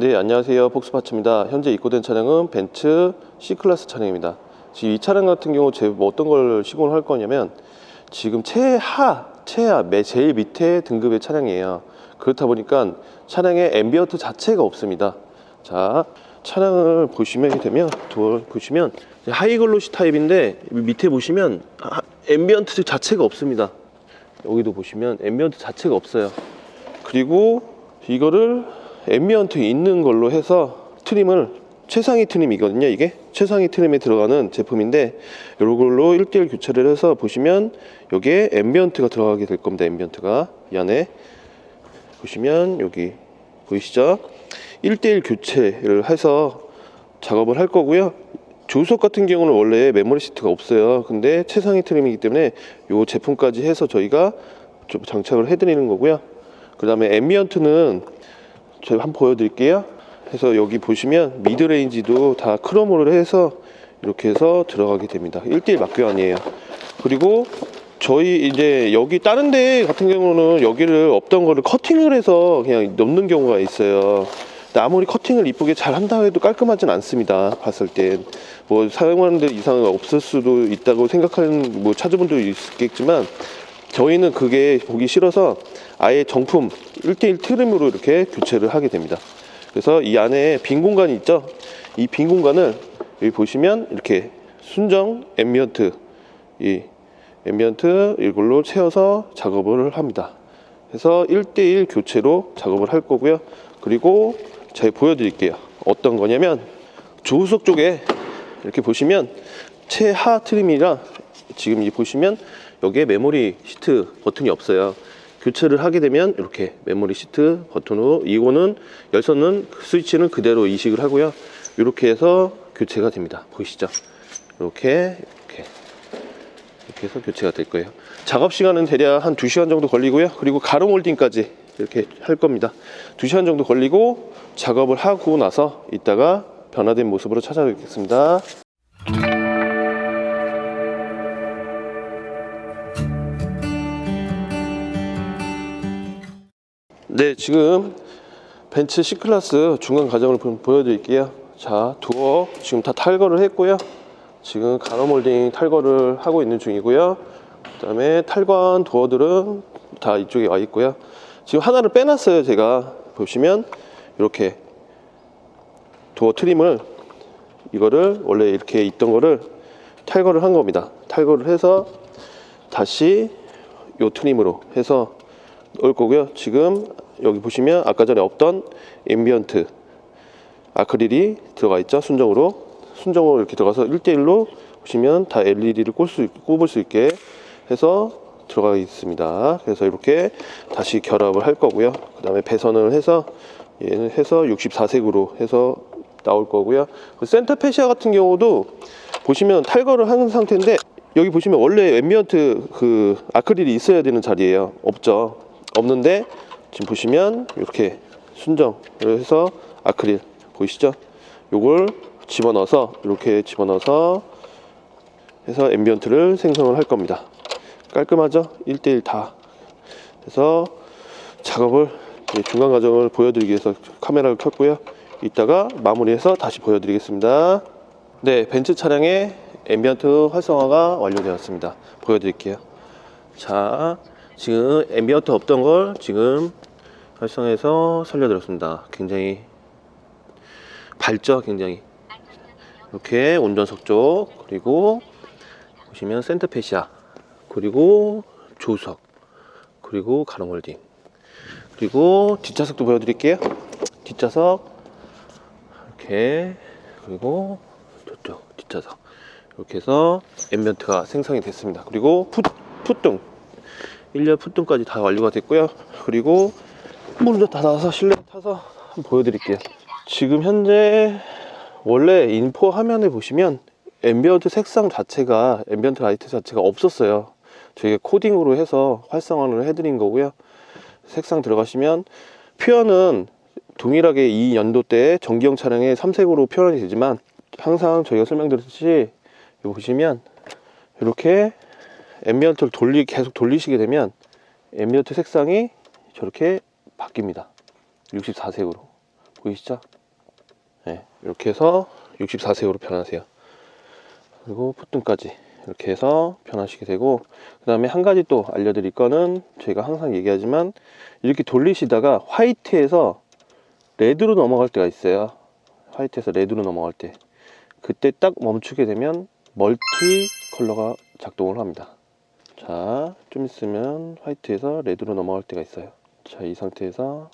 네, 안녕하세요. 폭스파츠입니다. 현재 입고된 차량은 벤츠 C클래스 차량입니다. 지금 이 차량 같은 경우 어떤 걸 시공을 할 거냐면 지금 최하 제일 밑에 등급의 차량이에요. 그렇다 보니까 차량의 앰비언트 자체가 없습니다. 자, 차량을 보시면 보시면 하이글로시 타입인데 밑에 보시면 앰비언트 자체가 없습니다. 여기도 보시면 앰비언트 자체가 없어요. 그리고 이거를 앰비언트 있는 걸로 해서 트림을 최상위 트림이거든요. 이게 최상위 트림에 들어가는 제품인데 이걸로 1대1 교체를 해서 보시면 여기에 앰비언트가 들어가게 될 겁니다. 앰비언트가 이 안에 보시면 여기 보이시죠? 1대1 교체를 해서 작업을 할 거고요. 조수석 같은 경우는 원래 메모리 시트가 없어요. 근데 최상위 트림이기 때문에 이 제품까지 해서 저희가 좀 장착을 해드리는 거고요. 그 다음에 앰비언트는 제가 한번 보여드릴게요. 그래서 여기 보시면 미드레인지도 다 크롬으로 해서 이렇게 해서 들어가게 됩니다. 1대1 맞교환이에요. 그리고 저희 이제 여기 다른 데 같은 경우는 여기를 없던 거를 커팅을 해서 그냥 넣는 경우가 있어요. 근데 아무리 커팅을 이쁘게 잘 한다 해도 깔끔하진 않습니다. 봤을 땐 뭐 사용하는 데 이상은 없을 수도 있다고 생각하는 차주분도 있겠지만 저희는 그게 보기 싫어서 아예 정품 1대1 트림으로 이렇게 교체를 하게 됩니다. 그래서 이 안에 빈 공간이 있죠. 이 빈 공간을 여기 보시면 이렇게 순정 앰비언트 이걸로 채워서 작업을 합니다. 그래서 1대1 교체로 작업을 할 거고요. 그리고 제가 보여드릴게요. 어떤 거냐면 조수석 쪽에 이렇게 보시면 최하 트림이라 지금 이 보시면 여기에 메모리 시트 버튼이 없어요. 교체를 하게 되면 이렇게 메모리 시트 버튼으로 이거는 열선은 스위치는 그대로 이식을 하고요. 이렇게 해서 교체가 됩니다. 보이시죠? 이렇게 해서 교체가 될 거예요. 작업 시간은 대략 한 2시간 정도 걸리고요. 그리고 가로 몰딩까지 이렇게 할 겁니다. 2시간 정도 걸리고 작업을 하고 나서 이따가 변화된 모습으로 찾아뵙겠습니다. 네, 지금 벤츠 C클래스 중간 과정을 보여드릴게요. 자, 도어 지금 다 탈거를 했고요. 지금 가로 몰딩 탈거를 하고 있는 중이고요. 그 다음에 탈거한 도어들은 다 이쪽에 와 있고요. 지금 하나를 빼놨어요. 제가 보시면 이렇게 도어 트림을 이거를 원래 이렇게 있던 거를 탈거를 한 겁니다. 탈거를 해서 다시 요 트림으로 해서 넣을 거고요. 지금 여기 보시면 아까 전에 없던 앰비언트 아크릴이 들어가 있죠. 순정으로 이렇게 들어가서 1대1로 보시면 다 LED를 꼽을 수 있게 해서 들어가 있습니다. 그래서 이렇게 다시 결합을 할 거고요. 그 다음에 배선을 해서 얘는 해서 64색으로 해서 나올 거고요. 그 센터 페시아 같은 경우도 보시면 탈거를 한 상태인데 여기 보시면 원래 앰비언트 그 아크릴이 있어야 되는 자리예요. 없는데 지금 보시면 이렇게 순정을 해서 아크릴 보이시죠? 요걸 집어넣어서 이렇게 집어넣어서 해서 앰비언트를 생성을 할 겁니다. 깔끔하죠? 1대1 다. 그래서 작업을 중간 과정을 보여드리기 위해서 카메라를 켰고요. 이따가 마무리해서 다시 보여드리겠습니다. 네, 벤츠 차량의 앰비언트 활성화가 완료되었습니다. 보여드릴게요. 자, 지금 앰비언트 없던 걸 지금 활성화해서 살려드렸습니다. 굉장히 밝죠? 굉장히 이렇게 운전석 쪽, 그리고 보시면 센터 페시아, 그리고 조수석, 그리고 가로 몰딩, 그리고 뒷좌석도 보여드릴게요. 뒷좌석 이렇게, 그리고 저쪽 뒷좌석 이렇게 해서 앰비언트가 생성이 됐습니다. 그리고 풋등 1열 풋등까지 다 완료가 됐고요. 그리고 문도 닫아서 실내 타서 한번 보여드릴게요. 지금 현재 원래 인포 화면에 보시면 앰비언트 색상 자체가 앰비언트 라이트 자체가 없었어요. 저희가 코딩으로 해서 활성화를 해드린 거고요. 색상 들어가시면 표현은 동일하게 이 연도대의 전기형 차량의 3색으로 표현이 되지만 항상 저희가 설명드렸듯이 여기 보시면 이렇게 앰비언트를 계속 돌리시게 되면 앰비언트 색상이 저렇게 바뀝니다. 64색으로 보이시죠? 네, 이렇게 해서 64세우로 변하세요. 그리고 풋등까지 이렇게 해서 변하시게 되고, 그 다음에 한 가지 또 알려드릴 거는, 저희가 항상 얘기하지만 이렇게 돌리시다가 화이트에서 레드로 넘어갈 때가 있어요. 화이트에서 레드로 넘어갈 때, 그때 딱 멈추게 되면 멀티 컬러가 작동을 합니다. 자, 좀 있으면 화이트에서 레드로 넘어갈 때가 있어요. 자, 이 상태에서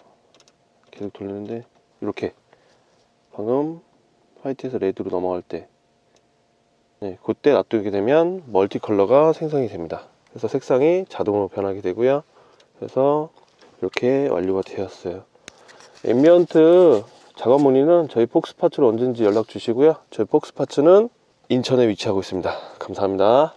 계속 돌리는데, 이렇게 방금 화이트에서 레드로 넘어갈 때, 네, 그때 놔두게 되면 멀티 컬러가 생성이 됩니다. 그래서 색상이 자동으로 변하게 되고요. 그래서 이렇게 완료가 되었어요. 앰비언트 작업 문의는 저희 폭스파츠로 언제든지 연락 주시고요. 저희 폭스파츠는 인천에 위치하고 있습니다. 감사합니다.